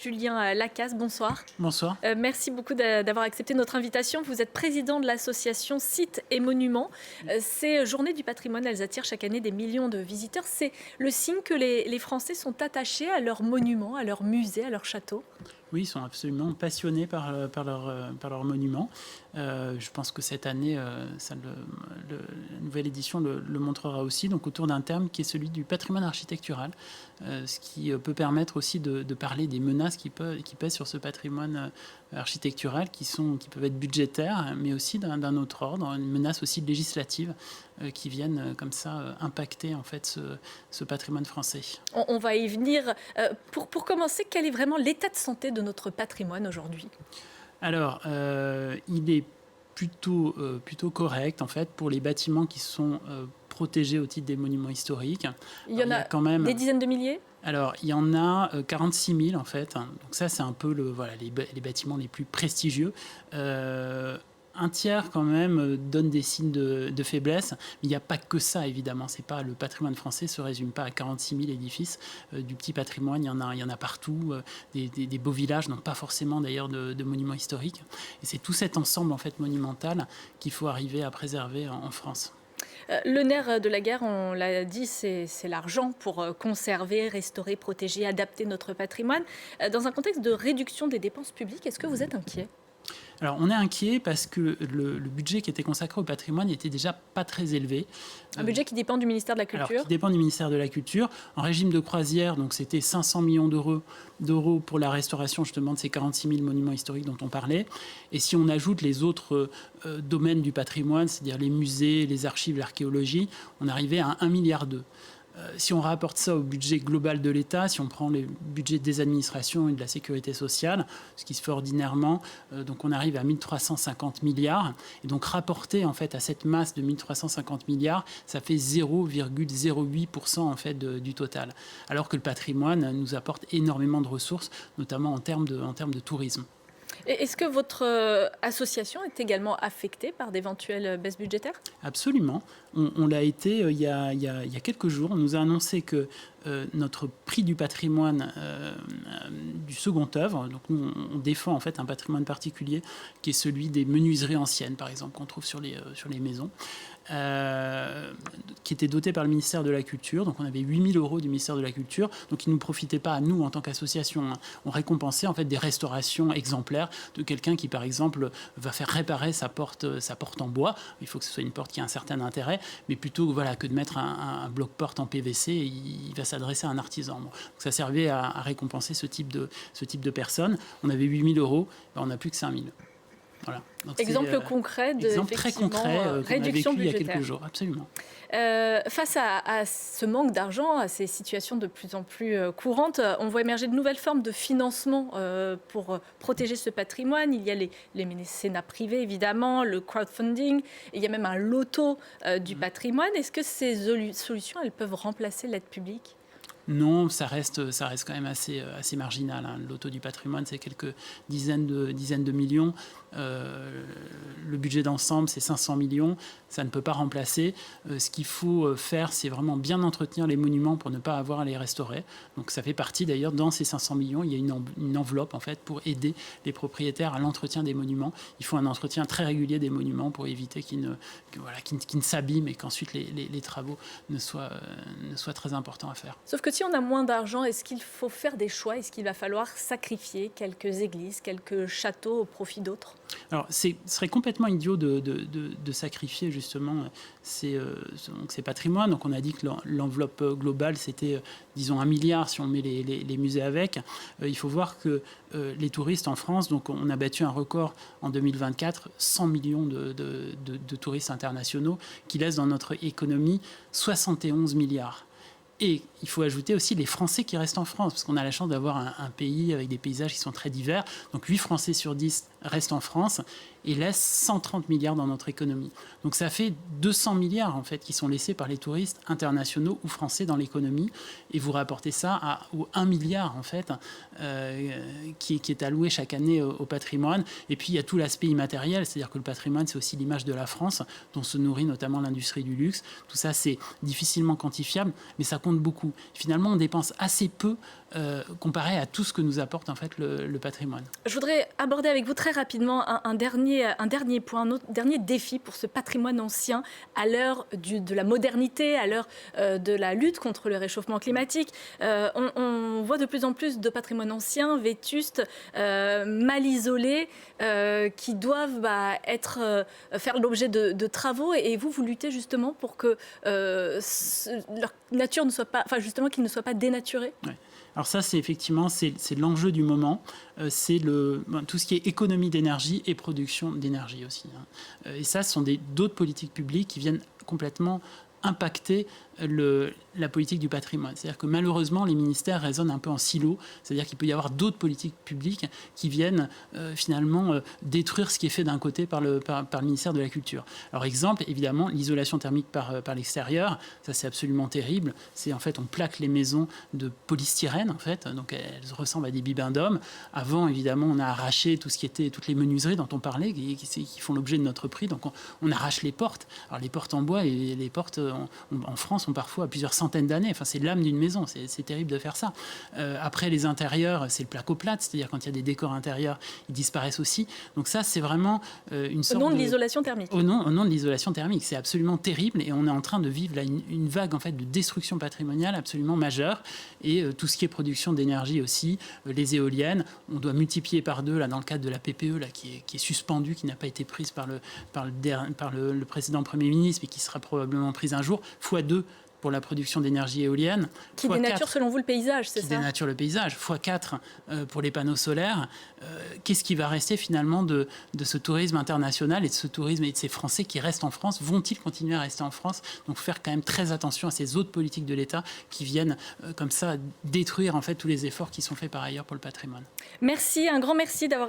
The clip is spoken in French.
Julien Lacaze, bonsoir. Bonsoir. Merci beaucoup d'avoir accepté notre invitation. Vous êtes président de l'association Sites et Monuments. Ces journées du patrimoine, elles attirent chaque année des millions de visiteurs. C'est le signe que les Français sont attachés à leurs monuments, à leurs musées, à leurs châteaux. Oui, ils sont absolument passionnés par leur monument. Je pense que cette année, la nouvelle édition le montrera aussi, donc autour d'un terme qui est celui du patrimoine architectural, ce qui peut permettre aussi de parler des menaces qui pèsent sur ce patrimoine architectural, qui peuvent être budgétaires, mais aussi d'un autre ordre, une menace aussi législative qui viennent comme ça impacter en fait ce patrimoine français. On va y venir. Pour commencer, quel est vraiment l'état de santé de notre patrimoine aujourd'hui ? Alors, il est plutôt correct en fait pour les bâtiments qui sont protégés au titre des monuments historiques. Il y en a quand même des dizaines de milliers ? Alors, il y en a 46 000 en fait. Donc ça, c'est un peu les bâtiments les plus prestigieux. Un tiers quand même donne des signes de faiblesse, mais il n'y a pas que ça évidemment. C'est pas, le patrimoine français se résume pas à 46 000 édifices. Du petit patrimoine, il y en a partout. Des beaux villages n'ont pas forcément d'ailleurs de monuments historiques. Et c'est tout cet ensemble en fait monumental qu'il faut arriver à préserver en France. Le nerf de la guerre, on l'a dit, c'est l'argent pour conserver, restaurer, protéger, adapter notre patrimoine. Dans un contexte de réduction des dépenses publiques, est-ce que vous êtes inquiet ? Alors, on est inquiet parce que le budget qui était consacré au patrimoine n'était déjà pas très élevé. Un budget qui dépend du ministère de la Culture. Alors, qui dépend du ministère de la Culture. En régime de croisière, donc c'était 500 millions d'euros pour la restauration justement de ces 46 000 monuments historiques dont on parlait. Et si on ajoute les autres domaines du patrimoine, c'est-à-dire les musées, les archives, l'archéologie, on arrivait à 1,2 milliard. Si on rapporte ça au budget global de l'État, si on prend les budgets des administrations et de la sécurité sociale, ce qui se fait ordinairement, donc on arrive à 1350 milliards. Et donc rapporté en fait à cette masse de 1350 milliards, ça fait 0,08% en fait du total. Alors que le patrimoine nous apporte énormément de ressources, notamment en termes de tourisme. Est-ce que votre association est également affectée par d'éventuelles baisses budgétaires ? Absolument. On l'a été il y a quelques jours. On nous a annoncé que notre prix du patrimoine du second œuvre, donc nous on défend en fait un patrimoine particulier qui est celui des menuiseries anciennes, par exemple, qu'on trouve sur les maisons, qui était doté par le ministère de la Culture. Donc on avait 8 000 € du ministère de la Culture, donc il ne nous profitait pas à nous en tant qu'association. On récompensait en fait des restaurations exemplaires de quelqu'un qui, par exemple, va faire réparer sa porte en bois. Il faut que ce soit une porte qui a un certain intérêt, mais plutôt que de mettre un bloc-porte en PVC, il va s'adresser à un artisan. Donc ça servait à récompenser ce type de personnes. On avait 8 000 €, on n'a plus que 5 000. Voilà. Donc exemple concret de exemple très concret réduction qu'on a vécu budgétaire. il y a quelques jours, absolument. Face à ce manque d'argent, à ces situations de plus en plus courantes, on voit émerger de nouvelles formes de financement pour protéger ce patrimoine. Il y a les mécénats privés, évidemment, le crowdfunding, et il y a même un loto du patrimoine. Est-ce que ces solutions, elles peuvent remplacer l'aide publique ? Non, ça reste quand même assez marginal. Le loto du patrimoine, c'est quelques dizaines de millions. Le budget d'ensemble, c'est 500 millions. Ça ne peut pas remplacer. Ce qu'il faut faire, c'est vraiment bien entretenir les monuments pour ne pas avoir à les restaurer. Donc ça fait partie d'ailleurs, dans ces 500 millions, il y a une enveloppe en fait pour aider les propriétaires à l'entretien des monuments. Il faut un entretien très régulier des monuments pour éviter qu'ils ne s'abîment et qu'ensuite les travaux ne soient très importants à faire. Sauf que si on a moins d'argent, est-ce qu'il faut faire des choix ? Est-ce qu'il va falloir sacrifier quelques églises, quelques châteaux au profit d'autres ? Alors, ce serait complètement idiot de sacrifier justement ces patrimoines. Donc, on a dit que l'enveloppe globale, c'était, disons, 1 milliard si on met les musées avec. Il faut voir que les touristes en France, donc on a battu un record en 2024, 100 millions de touristes internationaux qui laissent dans notre économie 71 milliards. Et il faut ajouter aussi les Français qui restent en France, parce qu'on a la chance d'avoir un pays avec des paysages qui sont très divers. Donc 8 Français sur 10 restent en France. et laisse 130 milliards dans notre économie. Donc ça fait 200 milliards en fait qui sont laissés par les touristes internationaux ou français dans l'économie, et vous rapportez ça aux 1 milliard en fait qui est alloué chaque année au patrimoine. Et puis il y a tout l'aspect immatériel, c'est-à-dire que le patrimoine c'est aussi l'image de la France dont se nourrit notamment l'industrie du luxe. Tout ça c'est difficilement quantifiable, mais ça compte beaucoup. Finalement on dépense assez peu comparé à tout ce que nous apporte en fait le patrimoine. Je voudrais aborder avec vous très rapidement un dernier point, un autre dernier défi pour ce patrimoine ancien à l'heure de la modernité, à l'heure de la lutte contre le réchauffement climatique. On voit de plus en plus de patrimoine ancien, vétustes, mal isolés, qui doivent faire l'objet de travaux. Et vous luttez justement pour que leur nature ne soit pas, enfin justement qu'ils ne soient pas dénaturés. Ouais. Alors ça, c'est effectivement c'est l'enjeu du moment. C'est tout ce qui est économie d'énergie et production d'énergie aussi. Et ça, ce sont d'autres politiques publiques qui viennent complètement impacter la politique du patrimoine. C'est-à-dire que malheureusement, les ministères raisonnent un peu en silo. C'est-à-dire qu'il peut y avoir d'autres politiques publiques qui viennent finalement détruire ce qui est fait d'un côté par le ministère de la Culture. Alors exemple, évidemment, l'isolation thermique par l'extérieur, ça c'est absolument terrible. C'est en fait, on plaque les maisons de polystyrène, en fait, donc elles ressemblent à des bibendums. Avant, évidemment, on a arraché tout ce qui était, toutes les menuiseries dont on parlait, qui font l'objet de notre prix. Donc on arrache les portes. Alors les portes en bois et les portes en France ont parfois plusieurs centaines d'années. Enfin, c'est l'âme d'une maison. C'est terrible de faire ça. Après, les intérieurs, c'est le placo-plate, c'est-à-dire quand il y a des décors intérieurs, ils disparaissent aussi. Donc ça, c'est vraiment une sorte au nom de l'isolation thermique. Au nom de l'isolation thermique. C'est absolument terrible et on est en train de vivre là une vague en fait de destruction patrimoniale absolument majeure. Et tout ce qui est production d'énergie aussi, les éoliennes, on doit multiplier par 2 là dans le cadre de la PPE là qui est suspendue, qui n'a pas été prise par le précédent Premier ministre, mais qui sera probablement prise un jour, x2 pour la production d'énergie éolienne. Qui dénature selon vous le paysage, c'est ça ? Qui dénature le paysage. x4 pour les panneaux solaires. Qu'est-ce qui va rester finalement de ce tourisme international et de ce tourisme et de ces Français qui restent en France ? Vont-ils continuer à rester en France ? Donc faire quand même très attention à ces autres politiques de l'État qui viennent comme ça détruire en fait tous les efforts qui sont faits par ailleurs pour le patrimoine. Merci, un grand merci d'avoir été